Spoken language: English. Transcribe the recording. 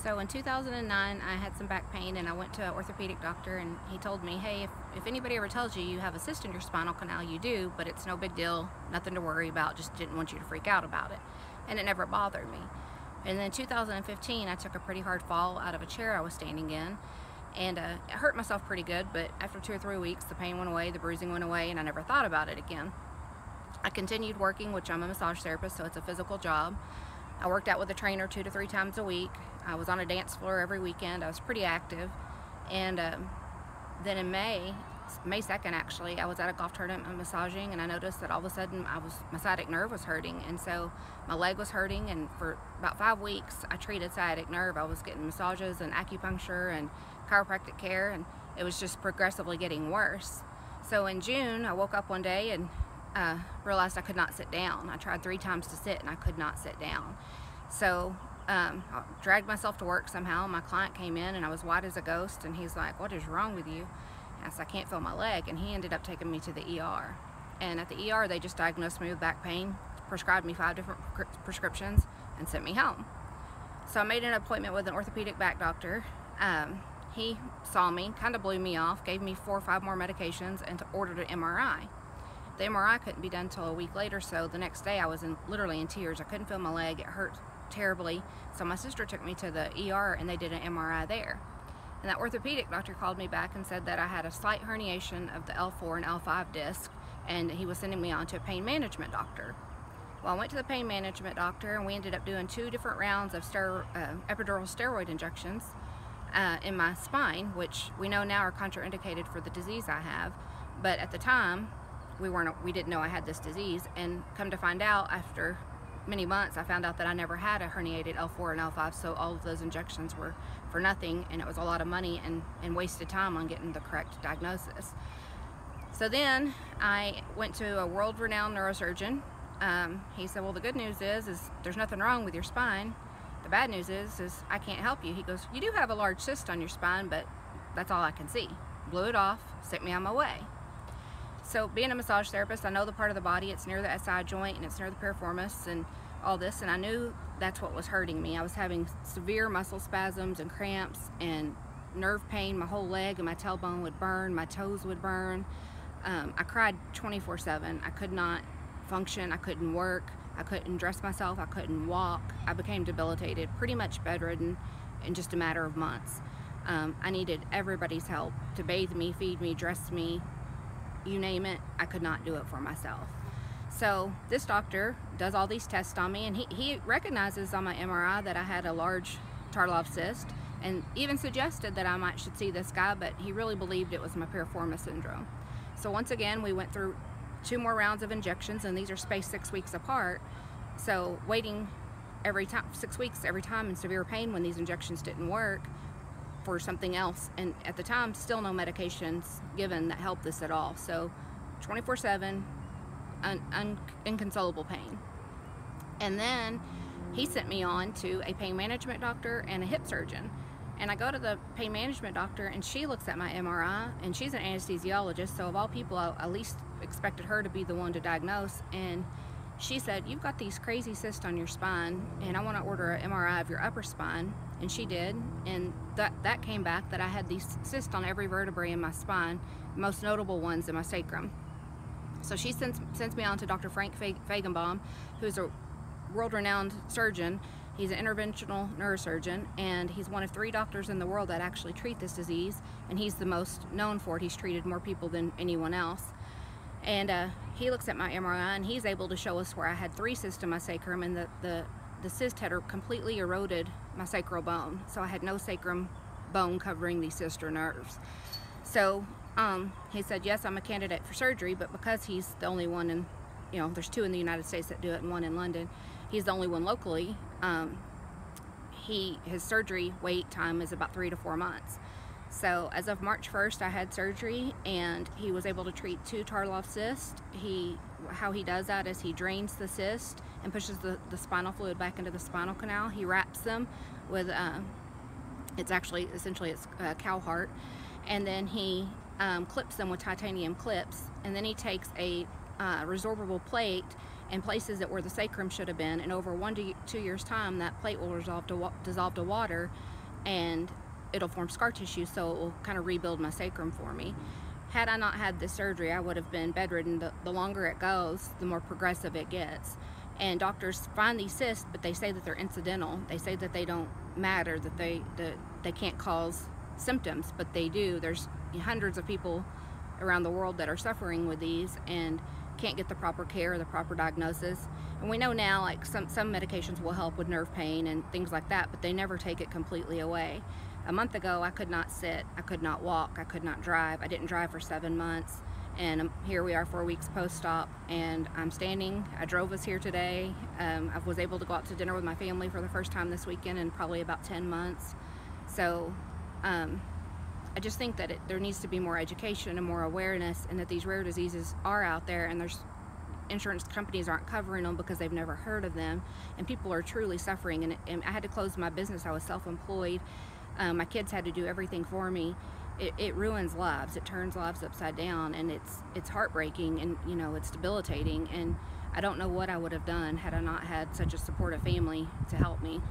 So in 2009, I had some back pain and I went to an orthopedic doctor, and he told me, hey, if anybody ever tells you you have a cyst in your spinal canal, you do, but it's no big deal, nothing to worry about, just didn't want you to freak out about it. And it never bothered me. And then in 2015, I took a pretty hard fall out of a chair I was standing in, and I hurt myself pretty good, but after 2 or 3 weeks, the pain went away, the bruising went away, and I never thought about it again. I continued working, which I'm a massage therapist, so it's a physical job. I worked out with a trainer 2 to 3 times a week. I was on a dance floor every weekend. I was pretty active. And then in May 2nd actually, I was at a golf tournament massaging, and I noticed that all of a sudden my sciatic nerve was hurting, and so my leg was hurting, and for about 5 weeks I treated sciatic nerve. I was getting massages and acupuncture and chiropractic care, and it was just progressively getting worse. So in June, I woke up one day and realized I could not sit down. I tried 3 times to sit and I could not sit down. So I dragged myself to work somehow. My client came in and I was white as a ghost, and he's like, "What is wrong with you?" I said, "I can't feel my leg." And he ended up taking me to the ER. And at the ER, they just diagnosed me with back pain, prescribed me 5 different prescriptions, and sent me home. So I made an appointment with an orthopedic back doctor. He saw me, kind of blew me off, gave me 4 or 5 more medications, and ordered an MRI. The MRI couldn't be done until a week later, so the next day I was literally in tears. I couldn't feel my leg. It hurt terribly. So my sister took me to the ER and they did an MRI there. And that orthopedic doctor called me back and said that I had a slight herniation of the L4 and L5 disc, and he was sending me on to a pain management doctor. Well, I went to the pain management doctor, and we ended up doing 2 different rounds of epidural steroid injections in my spine, which we know now are contraindicated for the disease I have. But at the time, we didn't know I had this disease, and come to find out after many months, I found out that I never had a herniated L4 and L5, so all of those injections were for nothing, and it was a lot of money and wasted time on getting the correct diagnosis. So then I went to a world-renowned neurosurgeon. He said, well, the good news is there's nothing wrong with your spine. The bad news is I can't help you. He goes, you do have a large cyst on your spine, but that's all I can see. Blew it off, sent me on my way. So being a massage therapist, I know the part of the body. It's near the SI joint and it's near the piriformis and all this, and I knew that's what was hurting me. I was having severe muscle spasms and cramps and nerve pain. My whole leg and my tailbone would burn, my toes would burn. I cried 24/7. I could not function, I couldn't work, I couldn't dress myself, I couldn't walk. I became debilitated, pretty much bedridden in just a matter of months. I needed everybody's help to bathe me, feed me, dress me, you name it. I could not do it for myself. So this doctor does all these tests on me, and he recognizes on my MRI that I had a large Tarlov cyst, and even suggested that I should see this guy, but he really believed it was my piriformis syndrome. So once again, we went through 2 more rounds of injections, and these are spaced 6 weeks apart. So waiting every time, 6 weeks every time in severe pain when these injections didn't work, for something else, and at the time still no medications given that helped this at all. So 24/7 inconsolable pain. And then he sent me on to a pain management doctor and a hip surgeon, and I go to the pain management doctor, and she looks at my MRI, and she's an anesthesiologist, so of all people I at least expected her to be the one to diagnose. And she said, you've got these crazy cysts on your spine, and I want to order an MRI of your upper spine. And she did, and that came back that I had these cysts on every vertebrae in my spine, most notable ones in my sacrum. So she sends me on to Dr. Frank Feigenbaum, who's a world-renowned surgeon. He's an interventional neurosurgeon, and he's one of 3 doctors in the world that actually treat this disease, and he's the most known for it. He's treated more people than anyone else. And he looks at my MRI, and he's able to show us where I had 3 cysts in my sacrum, and the cyst had completely eroded my sacral bone, so I had no sacrum bone covering these cysts or nerves. So he said, yes, I'm a candidate for surgery, but because he's the only one in, there's 2 in the United States that do it and 1 in London, he's the only one locally. His surgery wait time is about 3 to 4 months. So as of March 1st, I had surgery, and he was able to treat 2 Tarlov cysts. How he does that is he drains the cyst and pushes the spinal fluid back into the spinal canal. He wraps them with, it's a cow heart, and then he clips them with titanium clips, and then he takes a resorbable plate and places that where the sacrum should have been, and over 1 to 2 years time that plate will dissolve to water, and it'll form scar tissue, so it will kind of rebuild my sacrum for me. Had I not had this surgery, I would have been bedridden. The longer it goes, the more progressive it gets. And doctors find these cysts, but they say that they're incidental. They say that they don't matter, that they can't cause symptoms, but they do. There's hundreds of people around the world that are suffering with these and can't get the proper care or the proper diagnosis. And we know now, like, some medications will help with nerve pain and things like that, but they never take it completely away. A month ago, I could not sit, I could not walk, I could not drive. I didn't drive for 7 months, and here we are 4 weeks post-op, and I'm standing. I drove us here today. I was able to go out to dinner with my family for the first time this weekend in probably about 10 months. So I just think that there needs to be more education and more awareness, and that these rare diseases are out there, and there's insurance companies aren't covering them because they've never heard of them, and people are truly suffering. And I had to close my business. I was self-employed. My kids had to do everything for me. It ruins lives. It turns lives upside down, and it's heartbreaking, and you know, it's debilitating. And I don't know what I would have done had I not had such a supportive family to help me.